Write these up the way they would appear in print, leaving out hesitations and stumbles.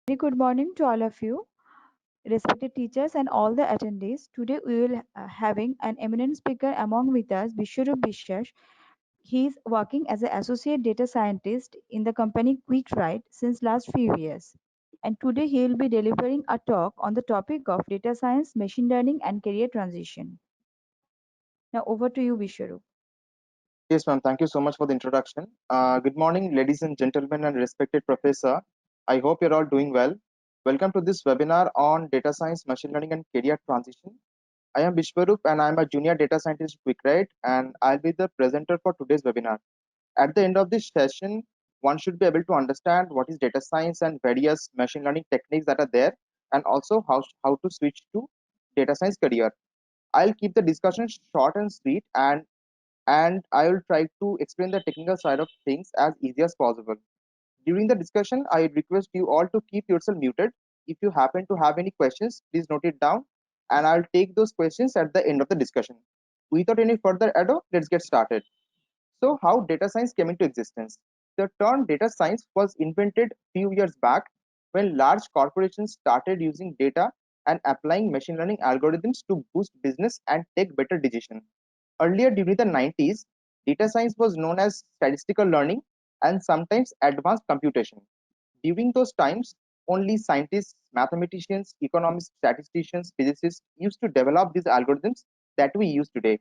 Very good morning to all of you, respected teachers and all the attendees. Today we will having an eminent speaker among with us, Vishwarup Bishash. He is working as an associate data scientist in the company QuickWrite since last few years. And today he will be delivering a talk on the topic of data science, machine learning and career transition. Now over to you, Vishwarup. Yes, ma'am. Thank you so much for the introduction. Good morning, ladies and gentlemen, and respected professor. I hope you're all doing well. Welcome to this webinar on data science, machine learning, and career transition. I am Vishwarup, and I'm a junior data scientist at QuickWrite, and I'll be the presenter for today's webinar. At the end of this session, one should be able to understand what is data science and various machine learning techniques that are there, and also how to switch to data science career. I'll keep the discussion short and sweet, and I will try to explain the technical side of things as easy as possible. During the discussion, I request you all to keep yourself muted. If you happen to have any questions, please note it down, and I'll take those questions at the end of the discussion. Without any further ado, let's get started. So, how data science came into existence? The term data science was invented few years back when large corporations started using data and applying machine learning algorithms to boost business and take better decisions. Earlier during the 90s, data science was known as statistical learning and sometimes advanced computation. During those times, only scientists, mathematicians, economists, statisticians, physicists used to develop these algorithms that we use today.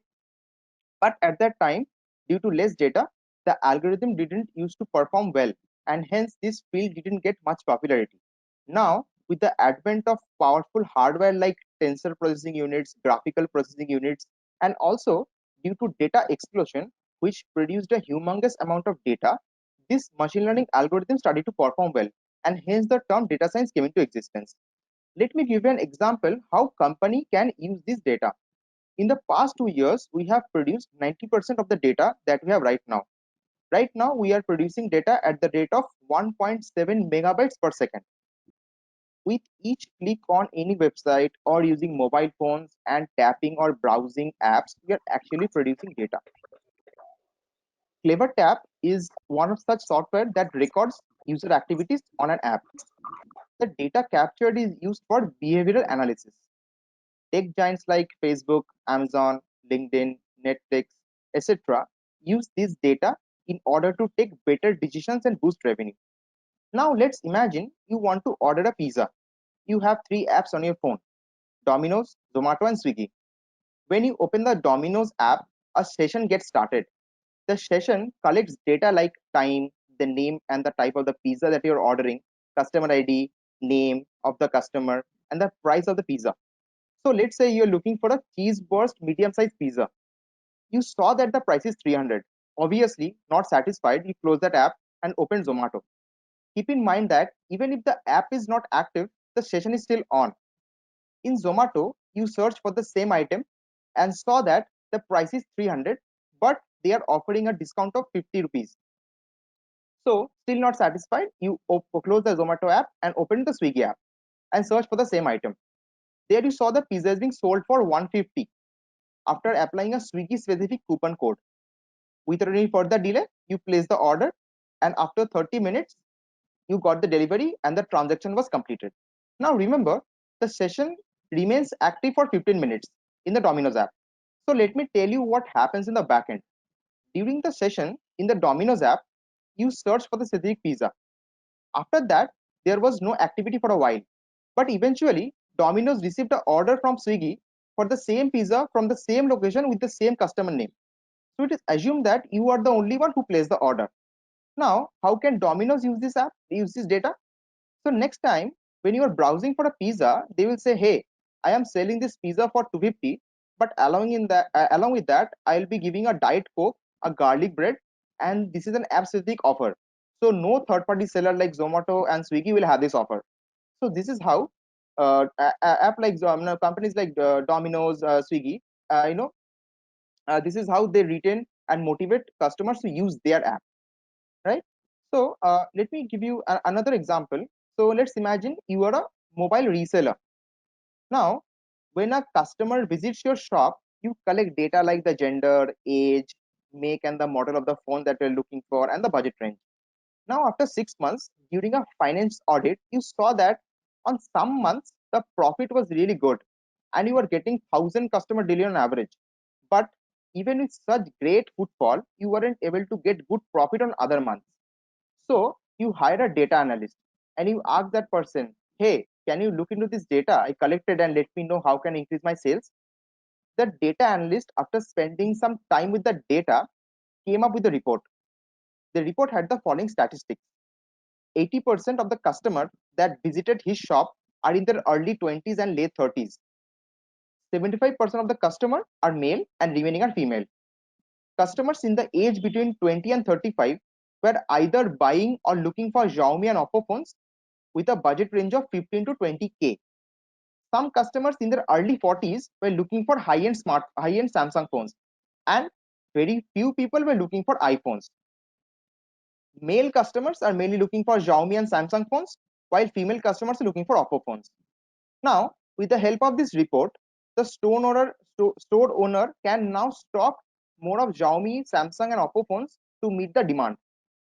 But at that time, due to less data, the algorithm didn't used to perform well, and hence this field didn't get much popularity. Now, with the advent of powerful hardware like tensor processing units, graphical processing units, and also due to data explosion, which produced a humongous amount of data, this machine learning algorithm started to perform well, and hence the term data science came into existence. Let me give you an example how company can use this data. In the past 2 years, we have produced 90% of the data that we have right now. Right now, we are producing data at the rate of 1.7 megabytes per second. With each click on any website or using mobile phones and tapping or browsing apps, we are actually producing data. CleverTap is one of such software that records user activities on an app. The data captured is used for behavioral analysis. Tech giants like Facebook, Amazon, LinkedIn, Netflix, etc. use this data in order to take better decisions and boost revenue. Now let's imagine you want to order a pizza. You have three apps on your phone: Domino's, Zomato, and Swiggy. When you open the Domino's app, a session gets started. The session collects data like time, the name and the type of the pizza that you're ordering, customer ID, name of the customer, and the price of the pizza. So let's say you're looking for a cheese burst medium sized pizza. You saw that the price is 300. Obviously, not satisfied, you close that app and open Zomato. Keep in mind that even if the app is not active, the session is still on. In Zomato, you search for the same item and saw that the price is 300, but they are offering a discount of 50 rupees. So, still not satisfied, you close the Zomato app and open the Swiggy app and search for the same item. There you saw the pizza is being sold for 150 after applying a Swiggy specific coupon code. Without any further delay, you place the order, and after 30 minutes, you got the delivery and the transaction was completed. Now remember, the session remains active for 15 minutes in the Domino's app. So let me tell you what happens in the backend. During the session in the Domino's app, you search for the specific pizza. After that, there was no activity for a while. But eventually, Domino's received an order from Swiggy for the same pizza from the same location with the same customer name. So it is assumed that you are the only one who placed the order. Now, how can Domino's use this app, use this data? So next time when you are browsing for a pizza, they will say, "Hey, I am selling this pizza for 250, but along with that, I'll be giving a diet coke, a garlic bread, and this is an app specific offer. So no third-party seller like Zomato and Swiggy will have this offer." So this is how app like companies like Domino's, Swiggy, uh, you know, this is how they retain and motivate customers to use their app, right? So let me give you another example. So let's imagine you are a mobile reseller. Now, when a customer visits your shop, you collect data like the gender, age, make, and the model of the phone that you're looking for, and the budget range. Now, after 6 months, during a finance audit, you saw that on some months the profit was really good and you were getting 1,000 customer daily on average. But even with such great footfall, you weren't able to get good profit on other months. So you hire a data analyst and you ask that person, hey, can you look into this data I collected and let me know how can I increase my sales? The data analyst, after spending some time with the data, came up with a report. The report had the following statistics: 80% of the customers that visited his shop are in their early 20s and late 30s. 75% of the customers are male and remaining are female. Customers in the age between 20 and 35 were either buying or looking for Xiaomi and Oppo phones with a budget range of 15 to 20K. Some customers in their early 40s were looking for high-end Samsung phones, and very few people were looking for iPhones. Male customers are mainly looking for Xiaomi and Samsung phones, while female customers are looking for Oppo phones. Now, with the help of this report, the store owner can now stock more of Xiaomi, Samsung, and Oppo phones to meet the demand.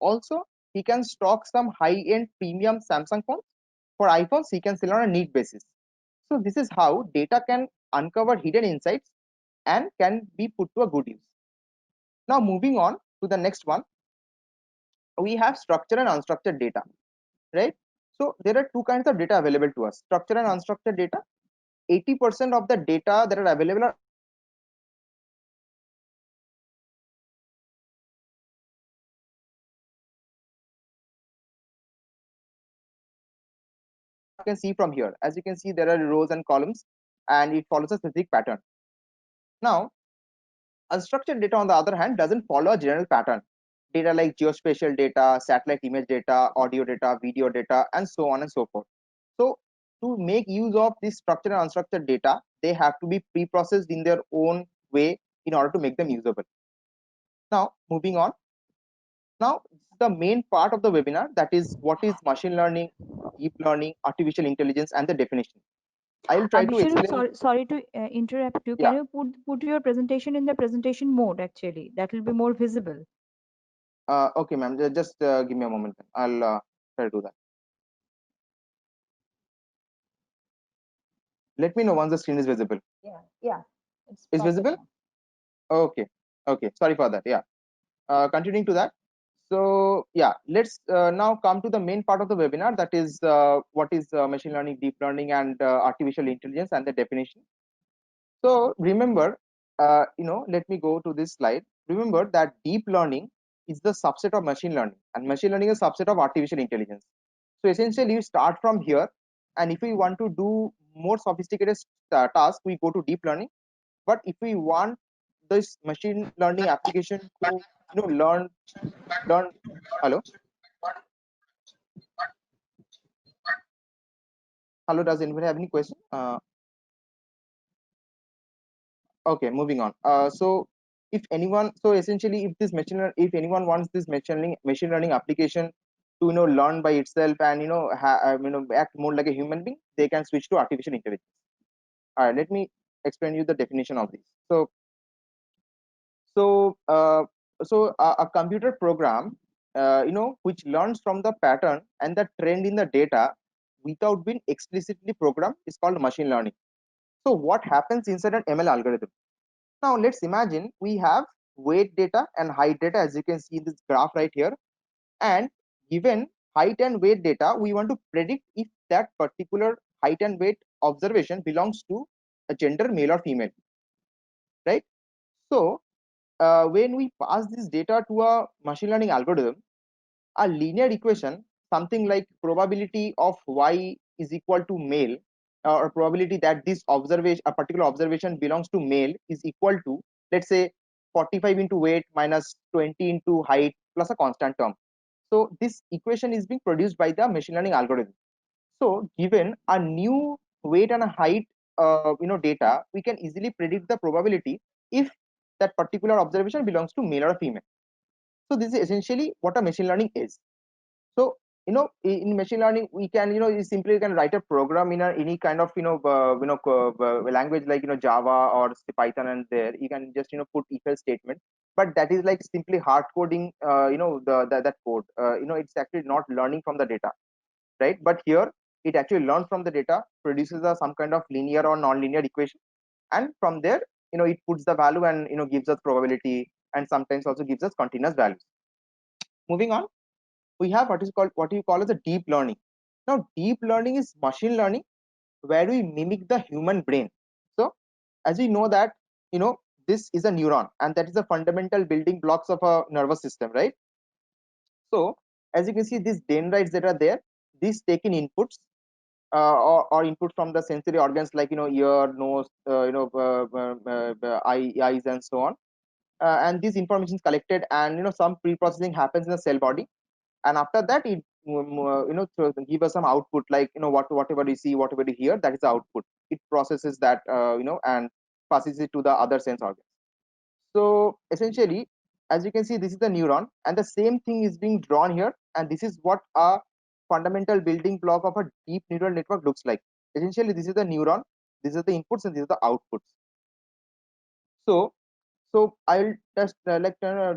Also, he can stock some high-end premium Samsung phones. For iPhones, he can sell on a need basis. So this is how data can uncover hidden insights and can be put to a good use. Now, moving on to the next one, we have structured and unstructured data, right? So there are two kinds of data available to us: structured and unstructured data. 80% of the data that are available are unstructured data. As you can see from here, as you can see, there are rows and columns, and it follows a specific pattern. Now, unstructured data, on the other hand, doesn't follow a general pattern. Data like geospatial data, satellite image data, audio data, video data, and so on and so forth. So, to make use of this structured and unstructured data, they have to be pre-processed in their own way in order to make them usable. Now, moving on. Now, the main part of the webinar, that is what is machine learning, deep learning, artificial intelligence, and the definition. I will try to Abhishek, explain. sorry to interrupt you. Yeah. Can you put your presentation in the presentation mode? Actually, that will be more visible. Okay, ma'am. Just give me a moment. I'll try to do that. Let me know once the screen is visible. Yeah, it's Is perfect visible? now. Okay. Okay. Sorry for that. Yeah. Continuing to that. So yeah, let's now come to the main part of the webinar. That is what is machine learning, deep learning, and artificial intelligence, and the definition. So remember, let me go to this slide. Remember that deep learning is the subset of machine learning, and machine learning is a subset of artificial intelligence. So essentially, we start from here, and if we want to do more sophisticated tasks, we go to deep learning. But if we want this machine learning application to learn. Hello, hello. Does anybody have any question? Okay, moving on. So if anyone, so essentially, if if anyone wants this machine learning application to learn by itself and act more like a human being, they can switch to artificial intelligence. All right, let me explain you the definition of this. So a computer program, which learns from the pattern and the trend in the data without being explicitly programmed is called machine learning. So what happens inside an ML algorithm? Now let's imagine we have weight data and height data, as you can see in this graph right here. And given height and weight data, we want to predict if that particular height and weight observation belongs to a gender, male or female, right? So when we pass this data to a machine learning algorithm, a linear equation, something like probability of y is equal to male, or probability that a particular observation belongs to male, is equal to, let's say, 45 into weight minus 20 into height plus a constant term. So this equation is being produced by the machine learning algorithm. So given a new weight and a height data, we can easily predict the probability if that particular observation belongs to male or female. So this is essentially what a machine learning is. So in machine learning we can you simply can write a program in any kind of language like Java or Python, and there you can just put if else statement, but that is like simply hard coding that code. It's actually not learning from the data, right? But here it actually learns from the data, produces some kind of linear or non-linear equation, and from there it puts the value and gives us probability, and sometimes also gives us continuous values. Moving on, we have what you call as a deep learning. Now, deep learning is machine learning where we mimic the human brain. So, as we know that you know this is a neuron, and that is the fundamental building blocks of a nervous system, right? So, as you can see, these dendrites that are there, these take in inputs or input from the sensory organs like ear, nose, eyes, and so on. And this information is collected, and some pre-processing happens in the cell body, and after that it give us some output like whatever you see, whatever you hear, that is the output. It processes that and passes it to the other sense organs. So essentially, as you can see, this is the neuron, and the same thing is being drawn here, and this is what a fundamental building block of a deep neural network looks like. Essentially, this is the neuron, these are the inputs, and these are the outputs. So I'll just right now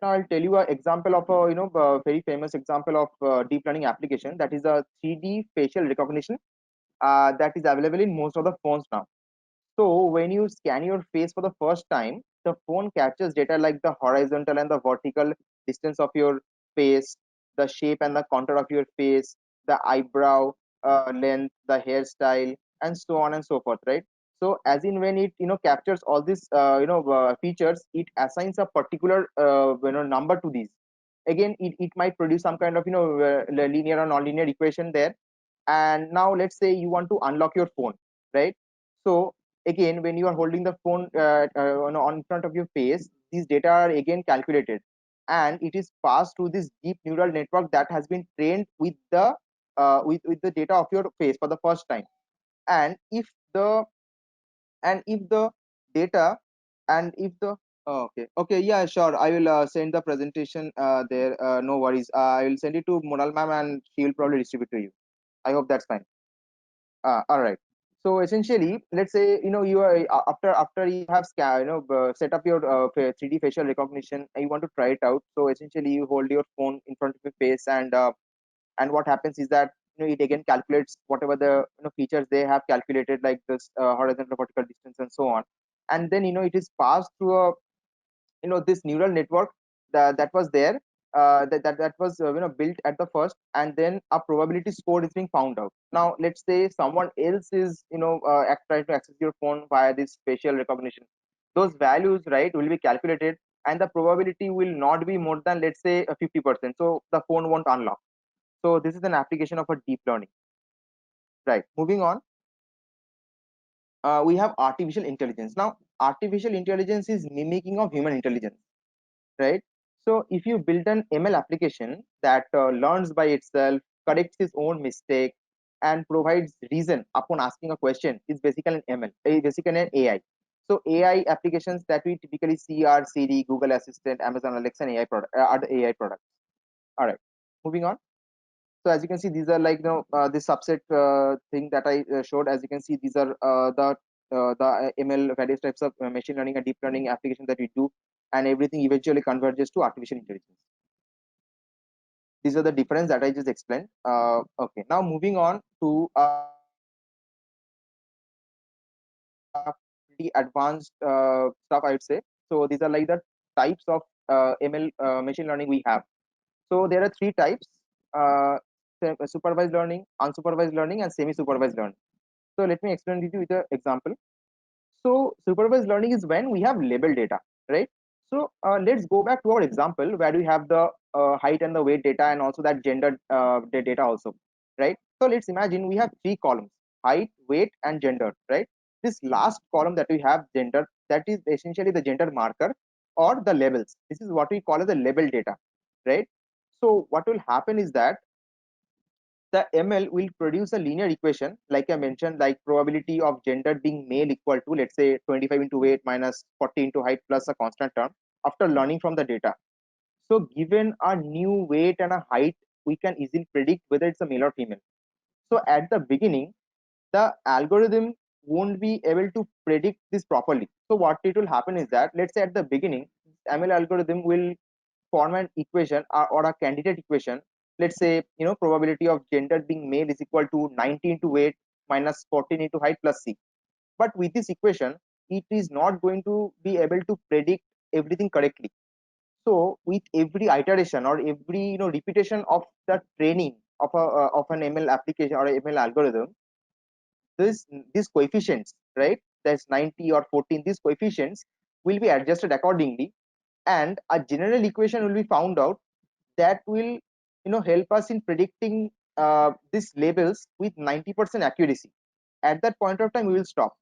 I'll tell you an example of a very famous example of deep learning application, that is a 3D facial recognition that is available in most of the phones now. So when you scan your face for the first time, the phone captures data like the horizontal and the vertical distance of your face, the shape and the contour of your face, the eyebrow length, the hairstyle, and so on and so forth, right? So as in when it captures all these features, it assigns a particular number to these. Again, it might produce some kind of linear or non-linear equation there. And now let's say you want to unlock your phone, right? So again, when you are holding the phone on front of your face, these data are again calculated, and it is passed to this deep neural network that has been trained with the data of your face for the first time. And the if the data and if the okay, yeah, sure, I will send the presentation there, no worries. I will send it to Monal ma'am, and she will probably distribute to you. I hope that's fine. All right. So essentially, let's say you are after you have set up your 3D facial recognition, and you want to try it out. So essentially, you hold your phone in front of your face, and what happens is that it again calculates whatever the features they have calculated, like this horizontal, vertical distance, and so on. And then it is passed through a this neural network that was there, that was built at the first, and then a probability score is being found out. Now let's say someone else is trying to access your phone via this facial recognition. Those values, right, will be calculated, and the probability will not be more than, let's say, 50%, so the phone won't unlock. So this is an application of a deep learning. Right, moving on, we have artificial intelligence. Now artificial intelligence is mimicking of human intelligence, right? So if you build an ML application that learns by itself, corrects its own mistake, and provides reason upon asking a question, is basically an ML, basically an AI. So AI applications that we typically see are Siri, Google Assistant, Amazon Alexa, and AI product are the AI products. All right, moving on. So as you can see, these are like this subset thing that I showed. As you can see, these are the ML, various types of machine learning and deep learning applications that we do, and everything eventually converges to artificial intelligence. These are the difference that I just explained. Okay, now moving on to pretty advanced stuff, I would say. So these are like the types of ML machine learning we have. So there are three types: uh, supervised learning, unsupervised learning, and semi-supervised learning. So let me explain it with an example. So supervised learning is when we have labeled data, right? So let's go back to our example where we have the height and the weight data, and also that gender data also, right? So let's imagine we have three columns: height, weight, and gender, right? This last column that we have, gender, that is essentially the gender marker or the labels. This is what we call as the label data, right? So what will happen is that the ML will produce a linear equation, like I mentioned, like probability of gender being male equal to, let's say, 25 into weight minus 40 into height plus a constant term, after learning from the data. So given a new weight and a height, we can easily predict whether it's a male or female. So at the beginning, the algorithm won't be able to predict this properly. So what it will happen is that, let's say at the beginning, ML algorithm will form an equation, or a candidate equation. Let's say, probability of gender being male is equal to 90 into weight minus 14 into height plus c. But with this equation, it is not going to be able to predict everything correctly. So with every iteration or every repetition of the training of an ML application or a ML algorithm, this these coefficients, right, that's 90 or 14, these coefficients will be adjusted accordingly, and a general equation will be found out that will help us in predicting these labels with 90% accuracy. At that point of time, we will stop.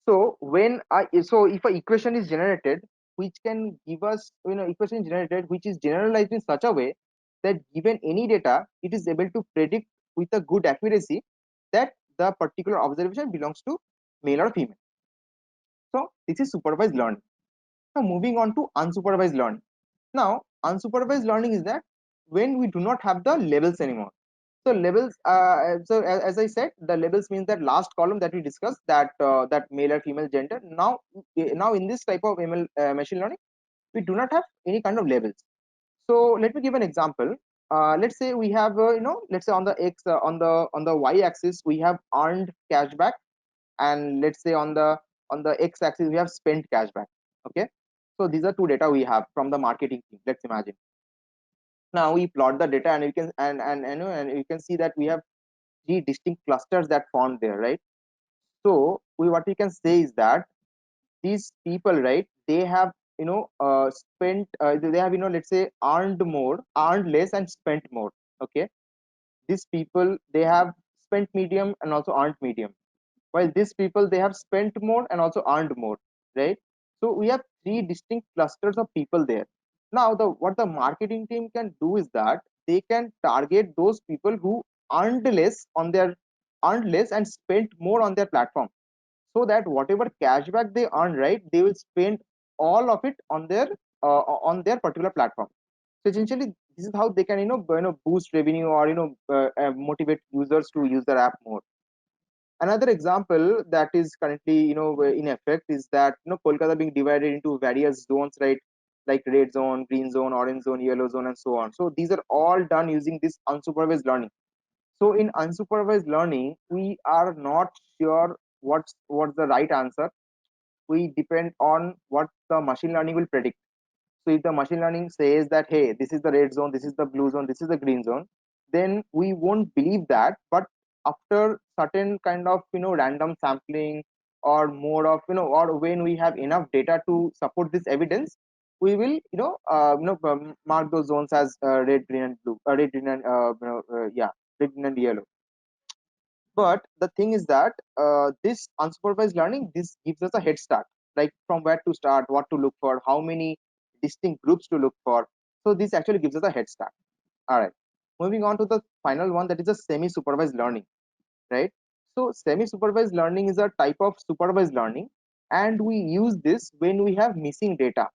So if a equation is generated, which can give us, equation is generated which is generalized in such a way that given any data, it is able to predict with a good accuracy that the particular observation belongs to male or female. So this is supervised learning. Now moving on to unsupervised learning. Now unsupervised learning is that when we do not have the labels anymore. So labels, as I said, the labels means that last column that we discussed, that male or female gender. Now in this type of ML machine learning, we do not have any kind of labels. So let me give an example. Let's say we have, let's say on the x on the y axis we have earned cashback, and let's say on the x axis we have spent cashback. Okay, so these are two data we have from the marketing team. Let's imagine. Now we plot the data, and you can and you can see that we have three distinct clusters that formed there, right? So what we can say is that these people, right, they have spent, they have, let's say, earned more, earned less, and spent more. Okay, these people, they have spent medium and also earned medium, while these people, they have spent more and also earned more, right? So we have three distinct clusters of people there. Now the what the marketing team can do is that they can target those people who earned less on their earned less and spent more on their platform, so that whatever cashback they earn, right, they will spend all of it on their particular platform. So essentially, this is how they can boost revenue, or motivate users to use their app more. Another example that is currently in effect is that Kolkata being divided into various zones, right, like red zone, green zone, orange zone, yellow zone, and so on. So these are all done using this unsupervised learning. So in unsupervised learning, we are not sure what's the right answer. We depend on what the machine learning will predict. So if the machine learning says that, hey, this is the red zone, this is the blue zone, this is the green zone, then we won't believe that. But after certain kind of random sampling, or more of or when we have enough data to support this evidence, we will mark those zones as red, green, and blue, red, green, and yeah, red, green, and yellow. But the thing is that this unsupervised learning, this gives us a head start, like from where to start, what to look for, how many distinct groups to look for. So this actually gives us a head start. All right, moving on to the final one, that is a semi-supervised learning, right? So semi-supervised learning is a type of supervised learning, and we use this when we have missing data.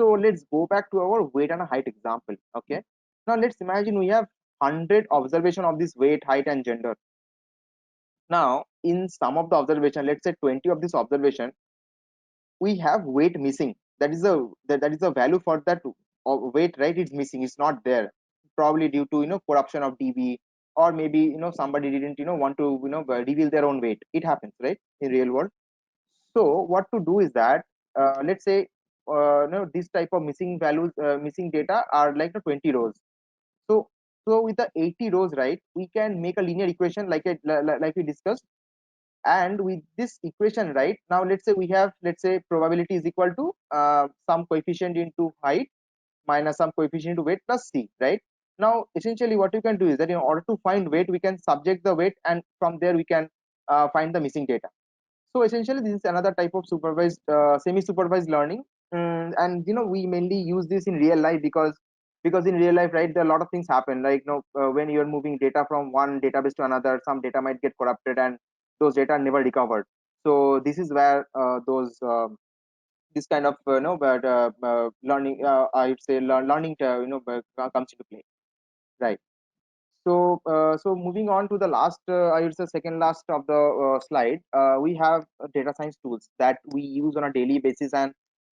So let's go back to our weight and height example. Okay, now let's imagine we have 100 observation of this weight, height, and gender. Now, in some of the observation, let's say 20 of this observation, we have weight missing. That is the value for that weight, right? It's missing. It's not there. Probably due to corruption of DB, or maybe somebody didn't want to reveal their own weight. It happens, right, in real world. So what to do is that, let's say, this type of missing values, missing data are like the 20 rows. So with the 80 rows, right, we can make a linear equation like we discussed. And with this equation, right, now let's say we have, let's say, probability is equal to some coefficient into height minus some coefficient into weight plus c, right? Now essentially what you can do is that in order to find weight, we can subject the weight, and from there we can find the missing data. So essentially this is another type of supervised, semi supervised learning. And we mainly use this in real life, because in real life, right, there are a lot of things happen, like when you're moving data from one database to another, some data might get corrupted, and those data are never recovered. So this is where those this kind of but learning, I would say, learning comes into play. right? So moving on to the last, I would say second last of the slide, we have data science tools that we use on a daily basis and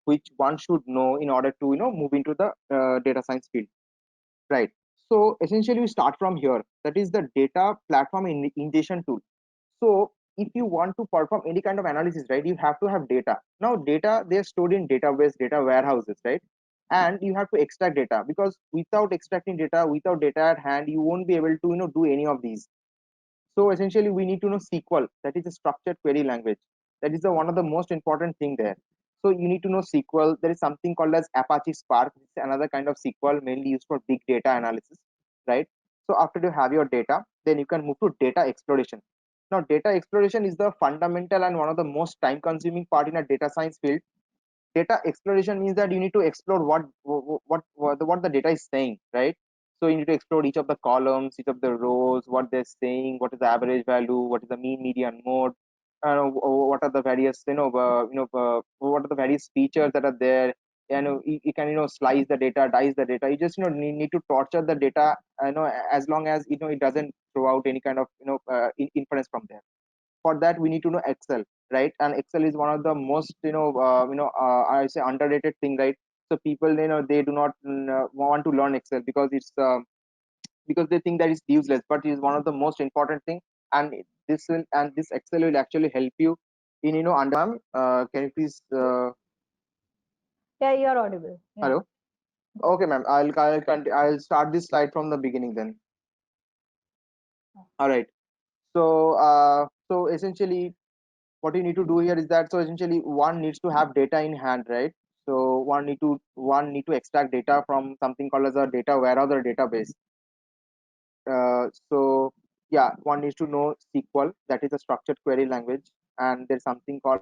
which one should know in order to move into the data science field, right? So essentially, we start from here. That is the data platform ingestion tool. So if you want to perform any kind of analysis, right, you have to have data. Now, data, they're stored in database, data warehouses, right? And you have to extract data, because without extracting data, without data at hand, you won't be able to do any of these. So essentially, we need to know SQL, that is a structured query language. That is the one of the most important thing there. So you need to know SQL. There is something called as Apache Spark. It's another kind of SQL mainly used for big data analysis, right? So after you have your data, then you can move to data exploration. Now, data exploration is the fundamental and one of the most time-consuming part in a data science field. Data exploration means that you need to explore what the data is saying, right? So you need to explore each of the columns, each of the rows, what they're saying, what is the average value, what is the mean, median, mode, what are the various what are the various features that are there. You can slice the data, dice the data. You just need to torture the data, as long as it doesn't throw out any kind of inference from there. For that, we need to know Excel, right? And Excel is one of the most I say underrated thing, right? So people, they do not want to learn Excel because it's because they think that it's useless, but it is one of the most important thing. And this Excel will actually help you in can you please Yeah, you're audible. Yeah. hello? Okay, ma'am, I'll start this slide from the beginning then. All right. So essentially, what you need to do here is that, so essentially one needs to have data in hand, right? So one need to extract data from something called as a data warehouse or database. So yeah, one needs to know SQL, that is a structured query language, and there's something called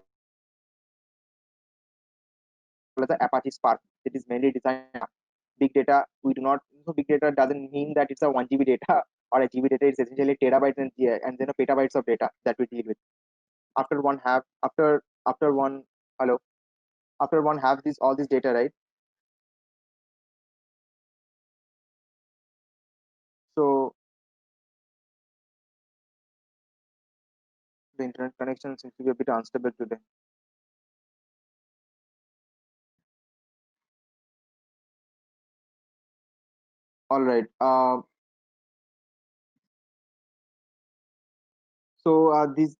as the Apache Spark. It is mainly designed for big data. Big data, we do not, so big data doesn't mean that it's a 1 GB data or a GB data. It's essentially terabytes and petabytes of data that we deal with. After one have after one hello after one have this all this data, right? So the internet connection seems to be a bit unstable today. All right.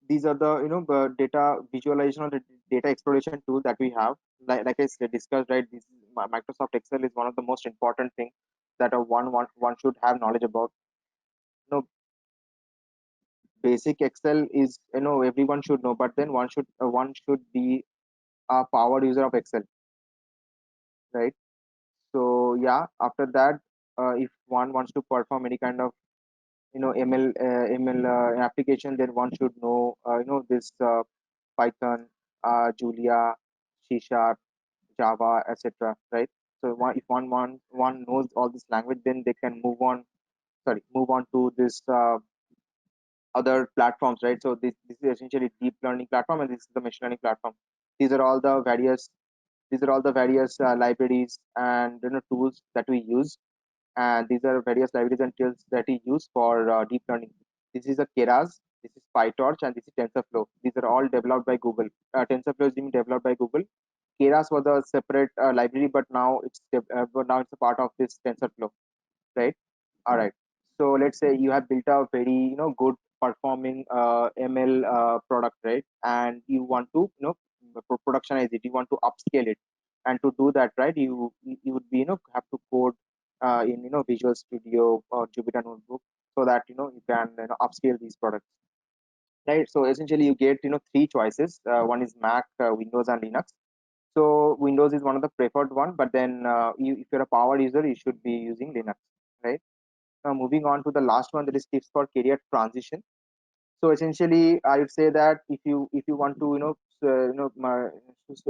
These are the data visualization or the data exploration tool that we have. Like I said, discussed, right? This is, Microsoft Excel is one of the most important thing that one should have knowledge about. Basic Excel is, everyone should know, but then one should be a power user of Excel, right? So yeah, after that, if one wants to perform any kind of ML application, then one should know this Python, Julia, C Sharp, Java, etc. Right? So if one knows all this language, then they can move on to this other platforms, right? So this is essentially deep learning platform, and this is the machine learning platform. These are all the various libraries and tools that we use, and these are various libraries and tools that we use for deep learning. This is a Keras, this is PyTorch, and this is TensorFlow. These are all developed by Google. TensorFlow is being developed by Google. Keras was a separate library, but now it's a part of this TensorFlow, right? All right. So let's say you have built a very good performing ML product, right? And you want to productionize it. You want to upscale it, and to do that, right, you would be have to code in Visual Studio or Jupyter Notebook, so that you can upscale these products, right? So essentially, you get three choices. One is Mac, Windows, and Linux. So Windows is one of the preferred one, but then if you're a power user, you should be using Linux, right? Now moving on to the last one, that is tips for career transition. So essentially, I would say that if you want to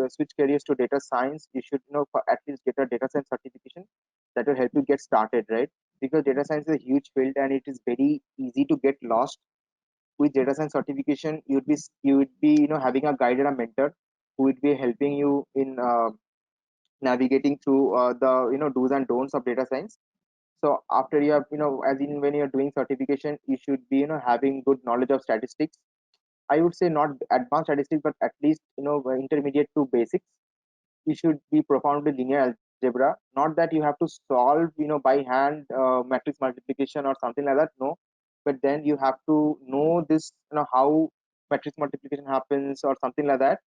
switch careers to data science, you should at least get a data science certification that will help you get started, right? Because data science is a huge field and it is very easy to get lost. With data science certification, you would be having a guide and a mentor who would be helping you in navigating through the do's and don'ts of data science. So after you have, as in when you're doing certification, you should be, having good knowledge of statistics. I would say not advanced statistics, but at least, intermediate to basics. You should be profound with linear algebra. Not that you have to solve, by hand matrix multiplication or something like that. No, but then you have to know this, how matrix multiplication happens or something like that.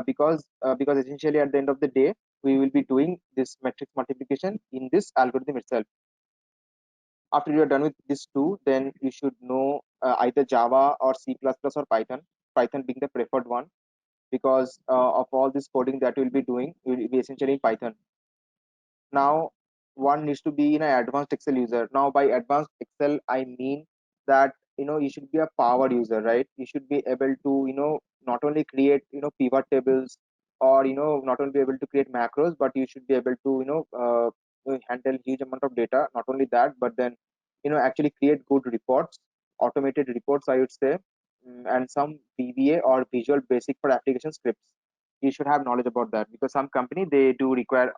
Because essentially at the end of the day, we will be doing this matrix multiplication in this algorithm itself. After you're done with this two, then you should know either Java or C++ or Python. Python being the preferred one, because of all this coding that we'll be doing, it will be essentially in Python. Now one needs to be an advanced Excel user. Now by advanced Excel, I mean that you should be a power user, right? You should be able to not only create pivot tables, or not only be able to create macros, but you should be able to handle huge amount of data. Not only that, but then actually create good reports, automated reports, I would say. And some VBA or Visual Basic for application scripts. You should have knowledge about that, because some company they do require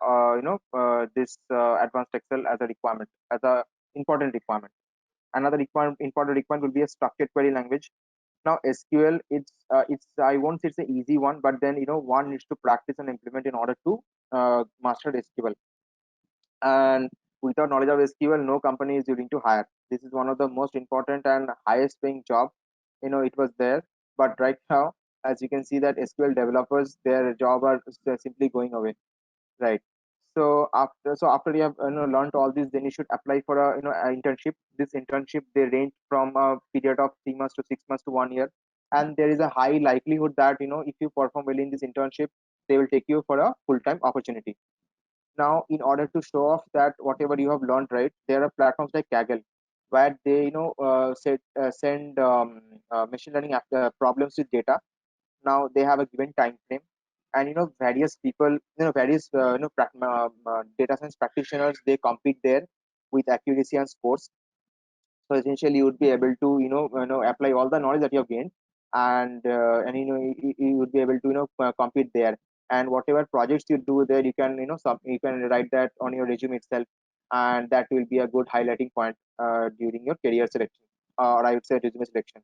this advanced Excel as a requirement, as a important requirement. Another important requirement will be a structured query language. Now SQL, it's I won't say it's an easy one, but then one needs to practice and implement in order to master SQL. And without knowledge of SQL, no company is willing to hire. This is one of the most important and highest paying job. It was there, but right now, as you can see, that SQL developers, their job are simply going away, right? So after you have learned all this, then you should apply for a a internship. This internship, they range from a period of 3 months to 6 months to 1 year, and there is a high likelihood that if you perform well in this internship, they will take you for a full time opportunity. Now in order to show off that whatever you have learned, right, there are platforms like Kaggle, where they send machine learning after problems with data. Now they have a given time frame, and various people, various data science practitioners, they compete there with accuracy and scores. So essentially, you would be able to apply all the knowledge that you have gained, and you would be able to compete there. And whatever projects you do there, you can you can write that on your resume itself, and that will be a good highlighting point during your career selection, or I would say resume selection,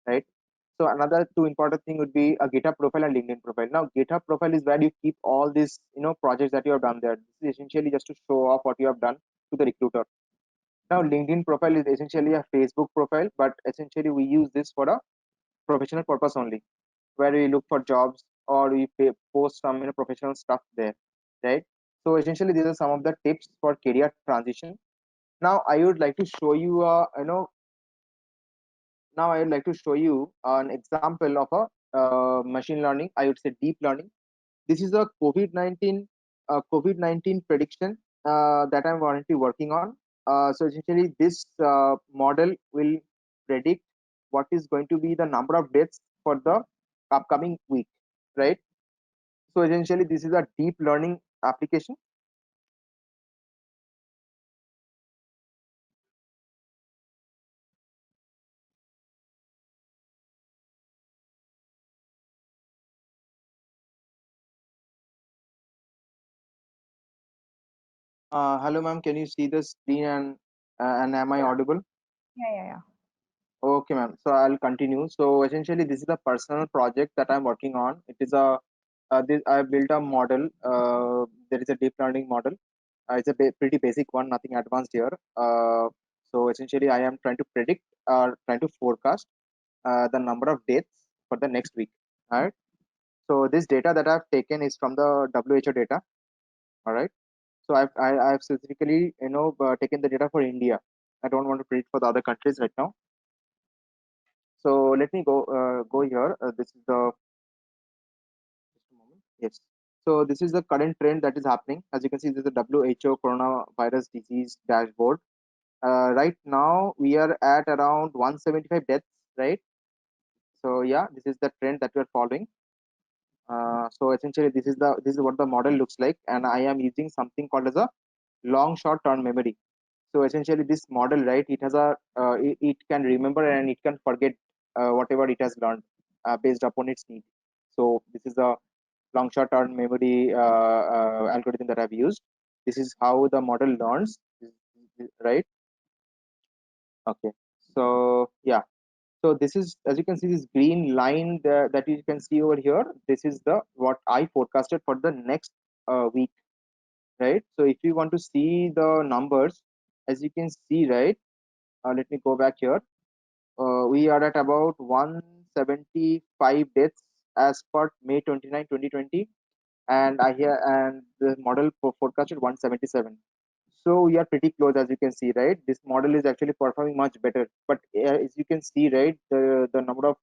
right? So another two important thing would be a GitHub profile and LinkedIn profile. Now GitHub profile is where you keep all these projects that you have done there. This is essentially just to show off what you have done to the recruiter. Now, LinkedIn profile is essentially a Facebook profile, but essentially we use this for a professional purpose only, where we look for jobs or we post some professional stuff there, right? So essentially, these are some of the tips for career transition. Now, I would like to show you now I would like to show you an example of a machine learning. I would say deep learning. This is a COVID-19 prediction that I'm currently working on. So essentially, this model will predict what is going to be the number of deaths for the upcoming week, right? So essentially, this is a deep learning application. Hello, ma'am. Can you see the screen, and am I Yeah, audible? yeah, yeah, yeah. Okay, ma'am. So I'll continue. So essentially, this is a personal project that I'm working on. It is a I built a model. There is a deep learning model. It's a pretty basic one, nothing advanced here. So essentially, I am trying to predict or trying to forecast the number of deaths for the next week. All right. So this data that I've taken is from the WHO data. All right. So I've specifically taken the data for India. I don't want to predict for the other countries right now. So let me go here. This is the just a moment. Yes. So this is the current trend that is happening. As you can see, this is the WHO coronavirus disease dashboard. Right now we are at around 175 deaths, right? So yeah, this is the trend that we are following. So essentially, this is what the model looks like, and I am using something called as a long short term memory. So essentially, this model, right, it has a it can remember and it can forget whatever it has learned based upon its need. So this is a long short term memory algorithm that I've used. This is how the model learns. right? Okay. So yeah. So this is, as you can see, this green line there, that you can see over here. This is the what I forecasted for the next week, right? So if you want to see the numbers, as you can see, right? Let me go back here. We are at about 175 deaths as per May 29, 2020, and I hear and the model forecasted 177. So we are pretty close, as you can see, right? This model is actually performing much better, but as you can see, right, the number of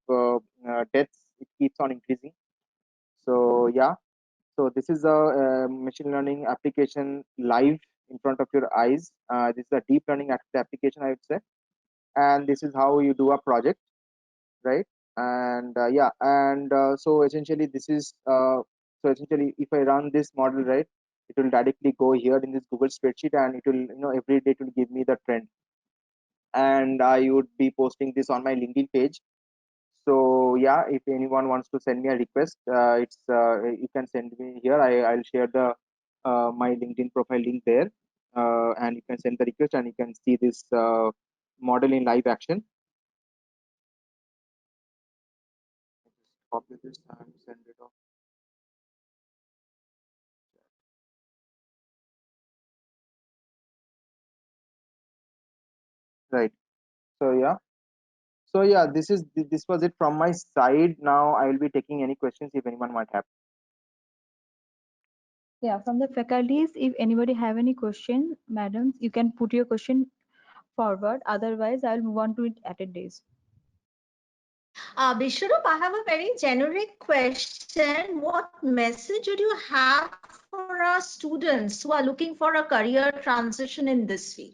deaths, it keeps on increasing. So yeah, so this is a machine learning application live in front of your eyes. This is a deep learning application, I would say, and this is how you do a project, right? And yeah, and so essentially this is so essentially if I run this model, right, it will directly go here in this Google spreadsheet, and it will, every day it will give me the trend, and I would be posting this on my LinkedIn page. So yeah, if anyone wants to send me a request, it's you can send me here. I'll share the my LinkedIn profile link there, and you can send the request, and you can see this model in live action. Just copy this and send it off. Right. So yeah. So yeah, this was it from my side. Now I will be taking any questions if anyone might have. Yeah, from the faculties, if anybody have any question, madams, you can put your question forward. Otherwise, I'll move on to it attendees. Vishwarup, I have a very generic question. What message would you have for our students who are looking for a career transition in this field?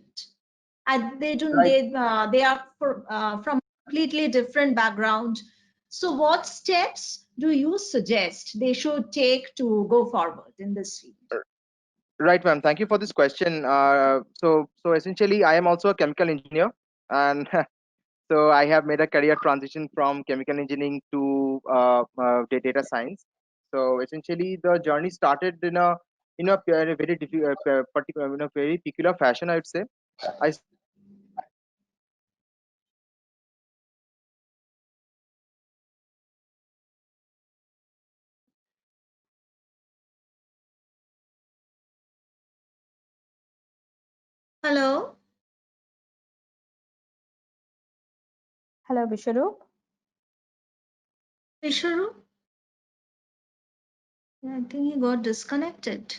And Right. they are from completely different background. So what steps do you suggest they should take to go forward in this field? Right, ma'am. Thank you for this question. So essentially, I am also a chemical engineer, and so I have made a career transition from chemical engineering to data science. So essentially, the journey started in a very particular, in a very peculiar fashion, I would say. I Hello, Hello, Vishwarup. Vishwarup? I think he got disconnected.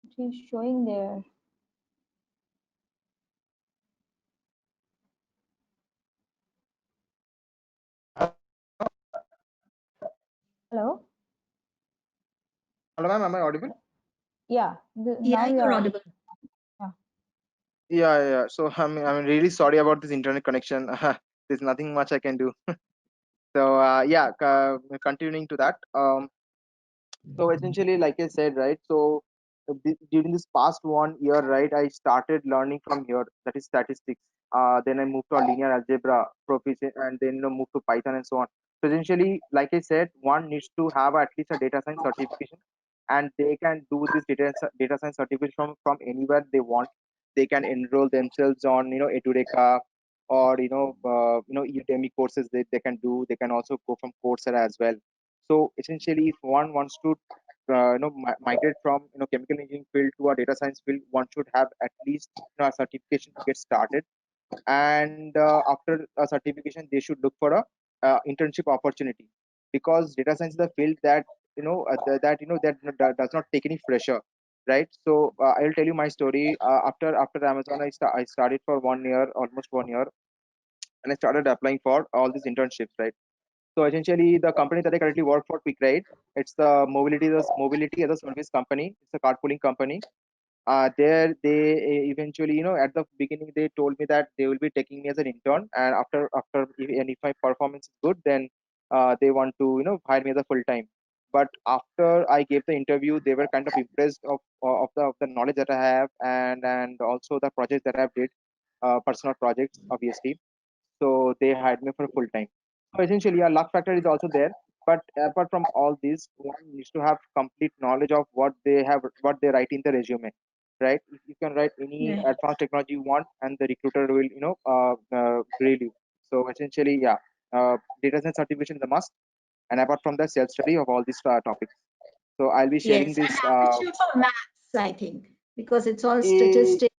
It is showing there. Hello. hello, ma'am. Am I audible? Yeah. Yeah, Now you you're are audible. audible. Yeah. Yeah, yeah. So I'm really sorry about this internet connection. There's nothing much I can do. So yeah, continuing to that. So essentially, like I said, right? So during this past 1 year, right, I started learning from here, that is statistics. Then I moved to a linear algebra proficient, and then moved to Python and so on. So essentially, like I said, one needs to have at least a data science certification, and they can do this data science certification from anywhere they want. They can enroll themselves on Edureka, or Udemy courses they can do. They can also go from Coursera as well. So essentially, if one wants to migrate from chemical engineering field to a data science field, one should have at least a certification to get started. And after a certification, they should look for a internship opportunity, because data science is a field that that does not take any fresher, right? So I'll tell you my story. After Amazon, I started for 1 year, almost 1 year, and I started applying for all these internships, right? So essentially, the company that I currently work for, QuickRide, it's the mobility as a service company. It's a carpooling company. There they eventually, at the beginning, they told me that they will be taking me as an intern, and if my performance is good, then they want to hire me as a full time. But after I gave the interview, they were kind of impressed of the knowledge that I have, and also the projects that I've did, personal projects, obviously. So they hired me for full time. So essentially, a luck factor is also there. But apart from all this, one needs to have complete knowledge of what they write in the resume, right? You can write any Right. advanced technology you want, and the recruiter will grill you. So essentially, yeah, data science certification is a must, and apart from that, self study of all these topics. So I'll be sharing Yes, and this. aptitude for maths, I think, because it's all Eh, statistics.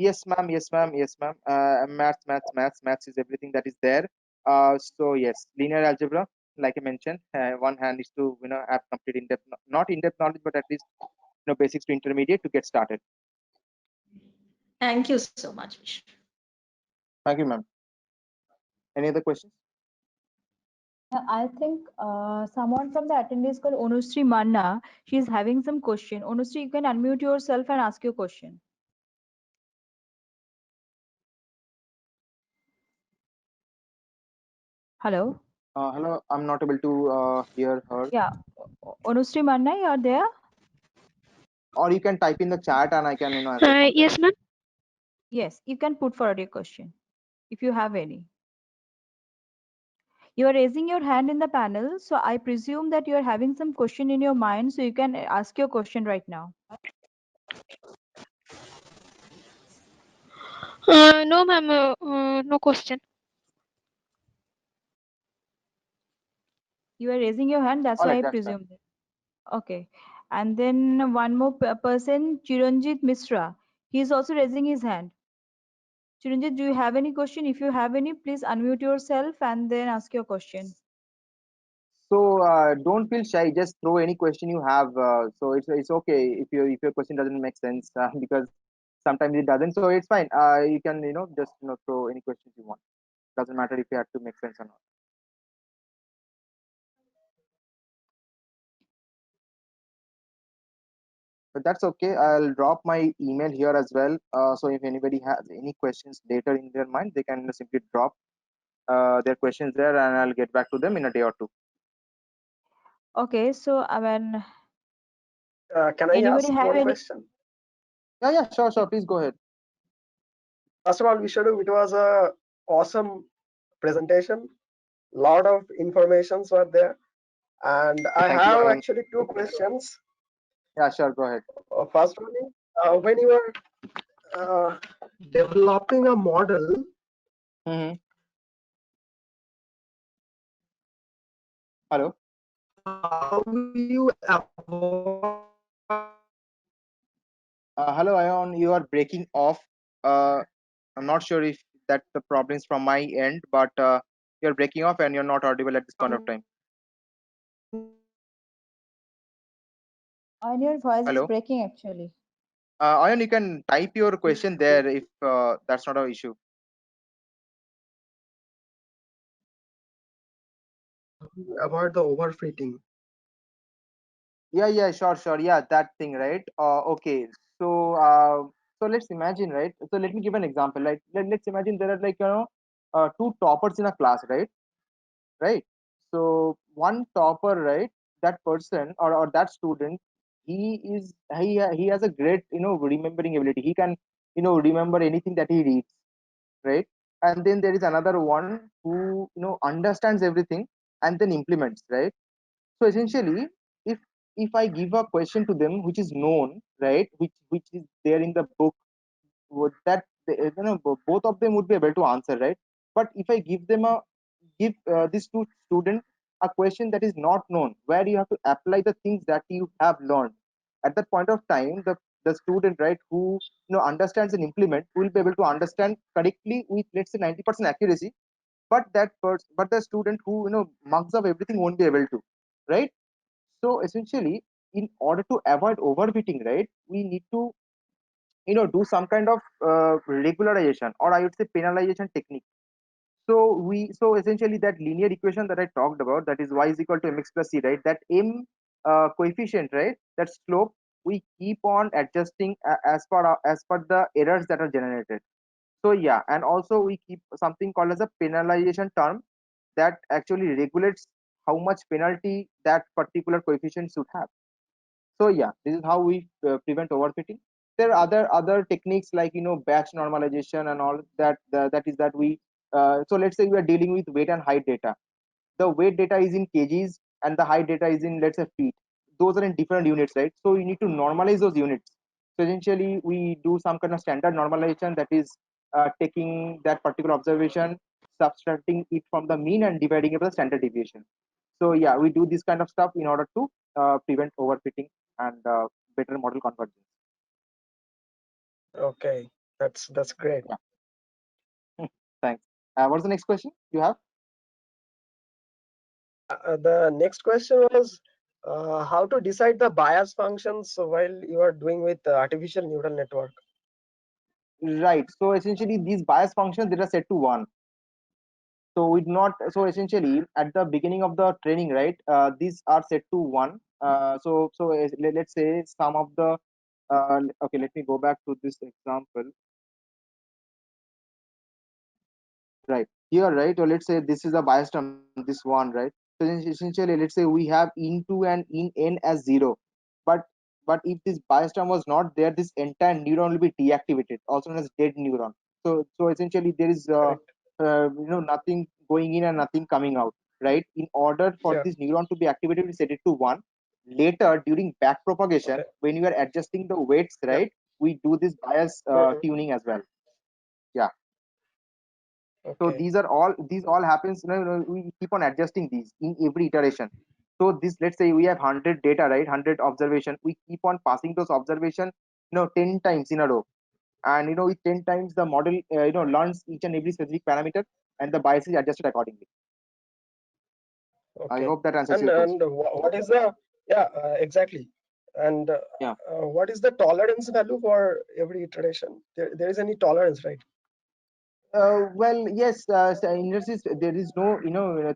Yes, ma'am. Yes, ma'am. Yes, ma'am. Maths is everything that is there. So yes, linear algebra, like I mentioned, one hand is to have complete in-depth, not in-depth knowledge, but at least basics to intermediate to get started. Thank you so much, Vishnu. Thank you, ma'am. Any other questions? I think someone from the attendees called Onusri Manna, she's having some question. Onusri, you can unmute yourself and ask your question. Hello. Hello, I'm not able to hear her. Yeah, Onusri Manna, you are there? Or you can type in the chat and I can answer from there. Yes, ma'am. Yes, you can put forward your question if you have any. You are raising your hand in the panel, so I presume that you are having some question in your mind, so you can ask your question right now. No, ma'am. No question. You are raising your hand, that's All why right, I that's fine. presumed it. Okay. And then one more person, Chiranjit Misra. He is also raising his hand. Chiranjit, do you have any question? If you have any, please unmute yourself and then ask your question. So don't feel shy. Just throw any question you have. So it's okay if your question doesn't make sense because sometimes it doesn't. So it's fine. You can just throw any questions you want. Doesn't matter if you have to make sense or not. But that's okay. I'll drop my email here as well. So if anybody has any questions later in their mind, they can simply drop their questions there, and I'll get back to them in a day or two. Okay, so when Can I anybody ask have one any? question? Yeah, sure. Please go ahead. First of all, Vishnu, it was a awesome presentation. Lot of informations were there, and I Thank you, have Ayan. actually two questions. Yeah, sure. Go ahead. First one is when you are developing a model, Mm-hmm. Hello. how you avoid Hello, Ayan. You are breaking off. Uh, I'm not sure if that the problem is from my end, but you're breaking off and you're not audible at this point of time. And your voice is Hello. breaking actually. Ayan, you can type your question there if that's not an issue. avoid the overfitting? Yeah, sure. Yeah, that thing, right? Okay. So, so let's imagine, right? So let me give an example. Like, let's imagine there are two toppers in a class, right? Right. So one topper, right? That person or that student, he has a great remembering ability. He can remember anything that he reads, right? And then there is another one who understands everything and then implements, right? So essentially, if I give a question to them which is known, right, which is there in the book, that both of them would be able to answer, right? But if I give this to student a question that is not known, where you have to apply the things that you have learned, at that point of time, the student, right, who understands and implement will be able to understand correctly with, let's say, 90% accuracy. But the student who mugs up everything won't be able to, right? So essentially, in order to avoid overfitting, right, we need to do some kind of regularization, or I would say penalization technique. So essentially, that linear equation that I talked about, that is y is equal to mx plus c, right? That m coefficient, right? That slope, we keep on adjusting as per the errors that are generated. So yeah, and also we keep something called as a penalization term that actually regulates how much penalty that particular coefficient should have. So yeah, this is how we prevent overfitting. There are other techniques like batch normalization and all that. That is that we so let's say we are dealing with weight and height data. the weight data is in kgs and the height data is in, let's say, feet. Those are in different units, right? So you need to normalize those units. So essentially we do some kind of standard normalization, that is taking that particular observation, subtracting it from the mean and dividing it by the standard deviation. So yeah, we do this kind of stuff in order to prevent overfitting and better model convergence. Okay, that's great. Yeah. Thanks. What's the next question you have? The next question was how to decide the bias functions while you are doing with artificial neural network. Right. So essentially, these bias functions, they are set to 1. So we do not. So essentially, at the beginning of the training, right, these are set to 1. Let's say some of the. Okay, let me go back to this example. Right here, right, or let's say this is a bias term, this one, right? So then essentially, let's say we have in2 and in n as 0, but if this bias term was not there, this entire neuron will be deactivated, also known as dead neuron. So essentially there is Correct. nothing going in and nothing coming out, right? In order for Yeah. this neuron to be activated, we set it to 1. Later, during back propagation, Okay. when we are adjusting the weights, Yeah. right, we do this bias Mhm. tuning as well. Yeah. So Okay. these all happens, we keep on adjusting these in every iteration. So this, let's say we have 100 data, right, 100 observation, we keep on passing those observation 10 times in a row, and with 10 times the model learns each and every specific parameter, and the bias is adjusted accordingly. I Okay. hope that answers And your question. what is the exactly. And Yeah. what is the tolerance value for every iteration? There is any tolerance, right? Well, yes, so in this there is no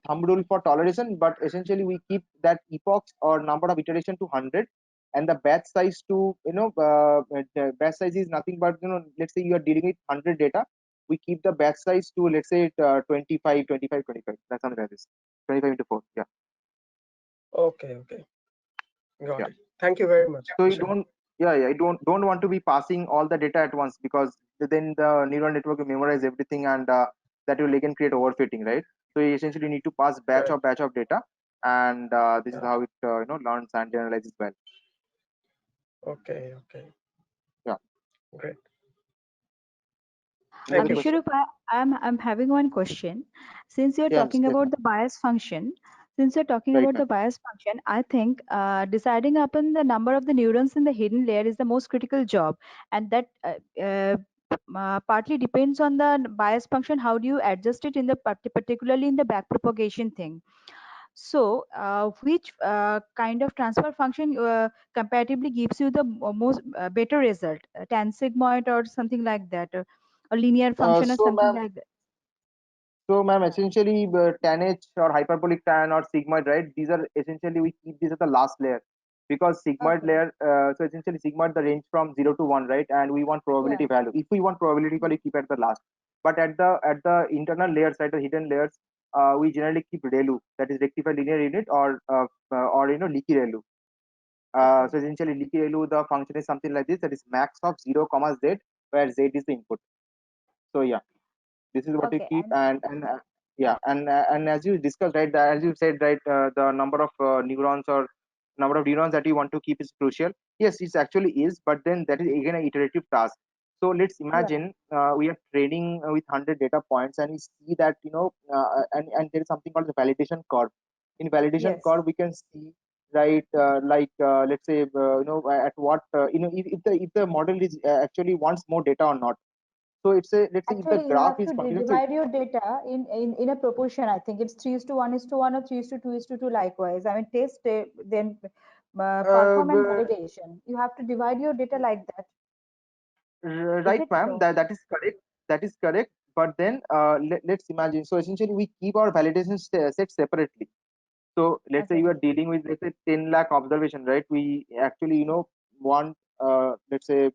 thumb rule for toleration, but essentially we keep that epochs or number of iteration to 100, and the batch size to the batch size is nothing but let's say you are dealing with 100 data, we keep the batch size to, let's say, 25, 25, 25. That's something like this. 25 into 4. Yeah. Okay. Okay. Got Yeah. it. Thank you very much, So you Vishal. don't, yeah, you don't want to be passing all the data at once, because then the neural network will memorize everything, and that will again create overfitting, right? So you essentially need to pass Correct. batch of data, and this is Yeah. how it learns and generalizes well. Okay. Okay. Yeah. Great. Any Thank other you. question? Vishwarup, I'm having one question. Since you're Yeah, talking yes, about ma'am. the bias function, since you're talking Right, about ma'am. the bias function, I think deciding upon the number of the neurons in the hidden layer is the most critical job, and that partly depends on the bias function. How do you adjust it in the particularly in the backpropagation thing? So, which kind of transfer function comparatively gives you the most better result? Tan sigmoid or something like that, or linear Uh, function or so, something ma'am, like that. So, ma'am, essentially, tan H or hyperbolic tan or sigmoid, right? These are essentially, we keep this at the last layer, because sigmoid Okay. layer. So essentially, sigmoid the range from 0 to 1, right? And we want Yeah. probability value. If we want probability value, keep at the last. But at the internal layers, right, the hidden layers, we generally keep ReLU, that is rectified linear unit, or leaky ReLU. Okay. So essentially, leaky ReLU, the function is something like this, that is max of 0 comma z, where z is the input. So yeah, this is what we Okay. keep. And Yeah, and as you discussed, right, as you said, right, the number of neurons or number of neurons that you want to keep is crucial. Yes, it actually is, but then that is again an iterative task. So let's right. imagine we are training with 100 data points, and we see that and there is something called the validation curve. In validation Yes. curve, we can see, right, let's say at what if the model is actually wants more data or not. So it's a, let's say, if the Actually, you graph have is to continuous. So divide your data in a proportion. I think it's 3:1:1 or 3:2:2 likewise. I mean, test then uh, perform and validation. You have to divide your data like that. Is right, it ma'am, so? that is correct. That is correct. But then let's imagine. So essentially, we keep our validation set separately. So let's say Okay. you are dealing with, let's say, 10 lakh observation, right? We actually want let's say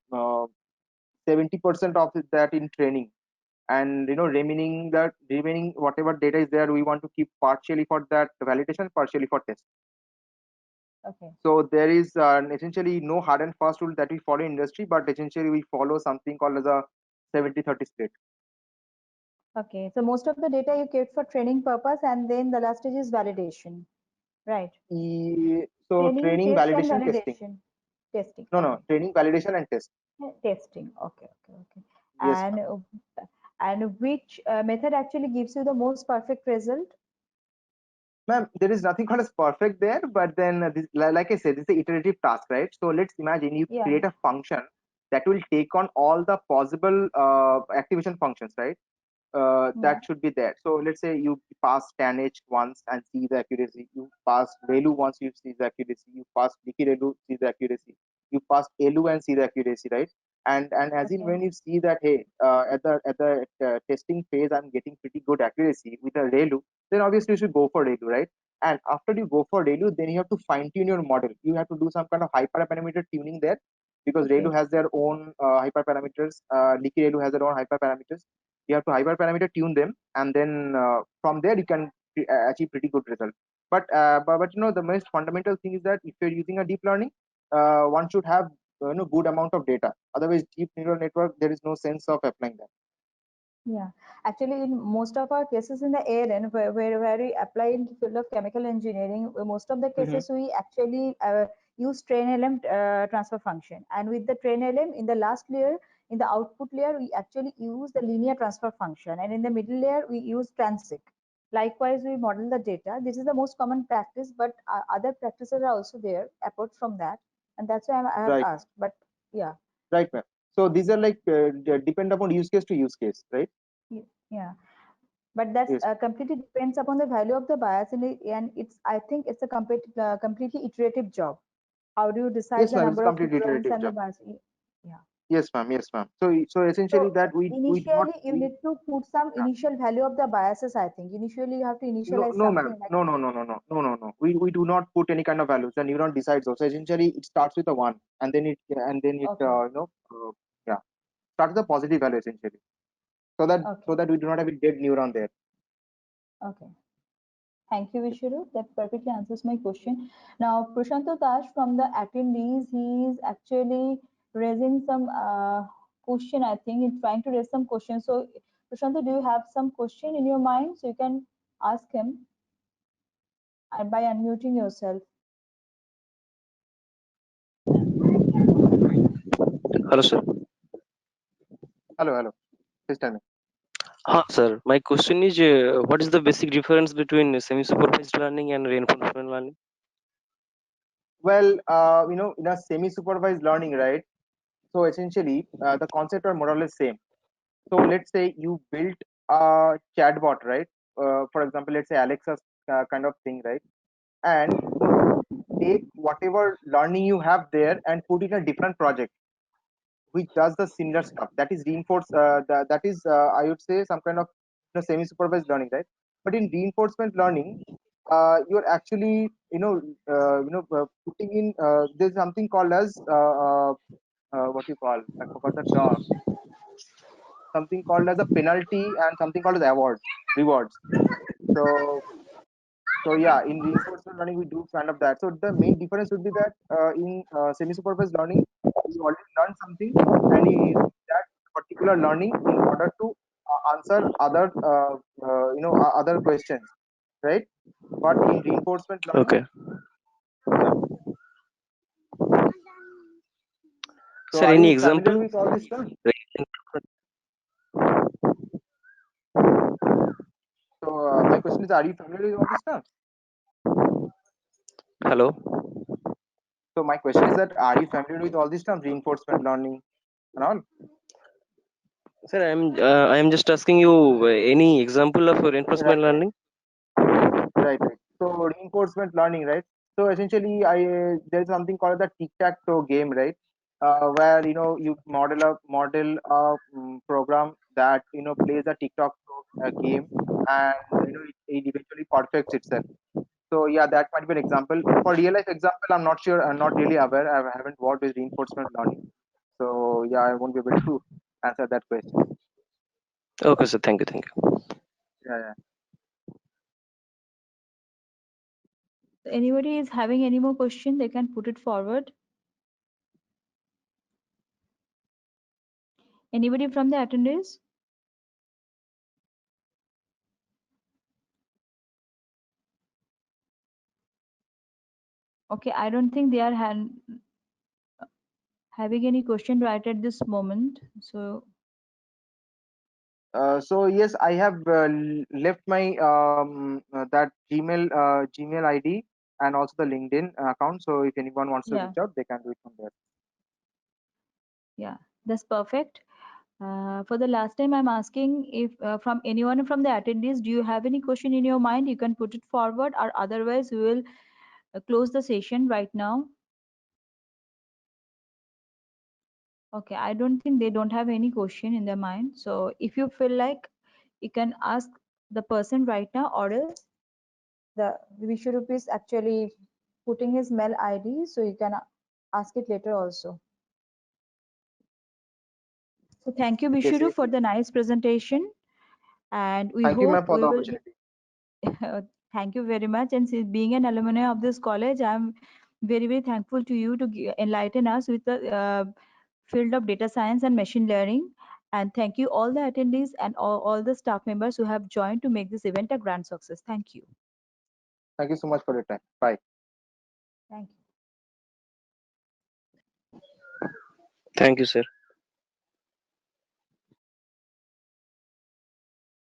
70% of that in training, and remaining whatever data is there, we want to keep partially for that validation, partially for test. Okay. So there is essentially no hard and fast rule that we follow in industry, but essentially we follow something called as a 70-30 split. Okay, so most of the data you kept for training purpose, and then the last stage is validation, right? So Training, training, test, and validation, testing. validation. Testing. No, Okay. training, validation, and test. Testing. Okay, okay, okay. Yes, ma'am. And which method actually gives you the most perfect result? Ma'am, there is nothing called as perfect there, but then like I said, this is an iterative task, right? So let's imagine you Yeah. create a function that will take on all the possible activation functions, right? Yeah. That should be there. So let's say you pass tanh once and see the accuracy. You pass relu once, you see the accuracy. You pass Licky relu, see the accuracy. You pass elu and see the accuracy, right? And as in Okay. when you see that, hey, at the testing phase, I'm getting pretty good accuracy with a relu, then obviously you should go for relu, right? And after you go for relu, then you have to fine tune your model. You have to do some kind of hyperparameter tuning there, because Okay. relu has their own hyperparameters. Licky relu has their own hyperparameters. You have to hyperparameter tune them, and then from there you can achieve pretty good result. But you know, the most fundamental thing is that if you're using a deep learning, one should have good amount of data. Otherwise, deep neural network, there is no sense of applying that. Yeah, actually, in most of our cases in the ALN, where we apply in the field of chemical engineering, most of the Mm-hmm. cases we actually use train-LM transfer function. And with the train-LM, in the last layer, in the output layer, we actually use the linear transfer function. And in the middle layer, we use transig. Likewise, we model the data. This is the most common practice, but other practices are also there apart from that. And that's why I have Right, asked. But yeah. right, ma'am. So these are like depend upon use case to use case, right? Yeah. But that's Yes, completely depends upon the value of the bias in it, and it's I think it's a completely iterative job. How do you decide yes, the ma'am. It's number of completely neurons iterative and the job. bias? Yeah. Yes, ma'am. Yes, ma'am. So essentially So that we do not initially you we need to put some initial value of the biases. I think initially you have to No, initialize no, ma'am. something like No. We do not put any kind of values. The neuron decides also. Essentially, it starts with a one, and then it okay, yeah, starts with a positive value essentially, so that okay, so that we do not have a dead neuron there. okay. Thank you, Vishnu. That perfectly answers my question. Now, Prashanto Dash from the attendees, he is actually raising some question. I think he's trying to raise some questions. So, Prashanto, do you have some question in your mind? So you can ask him by unmuting yourself. Hello, sir. Hello. Please tell me. Sir. My question is, what is the basic difference between semi-supervised learning and reinforcement learning? Well, in a semi-supervised learning, right? So essentially, the concept are more or less same. So let's say you built a chatbot, right? For example, let's say Alexa kind of thing, right? And you take whatever learning you have there and put it in a different project which does the similar stuff. That is reinforced. That is, I would say, some kind of semi-supervised learning, right? But in reinforcement learning, you're actually putting in. There's something called as what you call. I forgot the term. Something called as a penalty and something called as rewards. So yeah, in reinforcement learning, we do kind of that. So the main difference would be that in semi-supervised learning, you already learn something, and you use that particular learning in order to answer other questions, right? But in reinforcement learning, Okay. yeah. So Sir, are any you familiar example? with all this stuff? So my question is, are you familiar with all this stuff? Hello. So my question is that, are you familiar with all this stuff, reinforcement learning and all? Sir, I am just asking you any example of reinforcement Right. learning. Right. So reinforcement learning, right? So essentially, there's something called the tic-tac-toe game, right? Where you model a program that plays a tic-tac-toe game, and it eventually perfects itself. So yeah, that might be an example. For real life example, I'm not sure. I'm not really aware. I haven't worked with reinforcement learning, so yeah, I won't be able to answer that question. Okay, sir. Thank you. Yeah. Anybody is having any more question, they can put it forward. Anybody from the attendees? Okay, I don't think they are having any question right at this moment. So So yes, I have left my that Gmail ID and also the LinkedIn account. So if anyone wants to yeah, reach out, they can do it from there. yeah, that's perfect. For the last time, I'm asking if from anyone from the attendees, do you have any question in your mind? You can put it forward, or otherwise we will close the session right now. Okay, I don't think they don't have any question in their mind. So if you feel like, you can ask the person right now, or else the Vishwarup is actually putting his mail ID, so you can ask it later also. So thank you, Yes, Vishwarup, yes, for yes. the nice presentation, and we Thank you, hope ma'am, for we the will. opportunity. Thank you very much. And since being an alumni of this college, I'm very, very thankful to you to enlighten us with the field of data science and machine learning. And thank you all the attendees and all the staff members who have joined to make this event a grand success. Thank you. Thank you so much for your time. Bye. Thank you. Thank you, sir.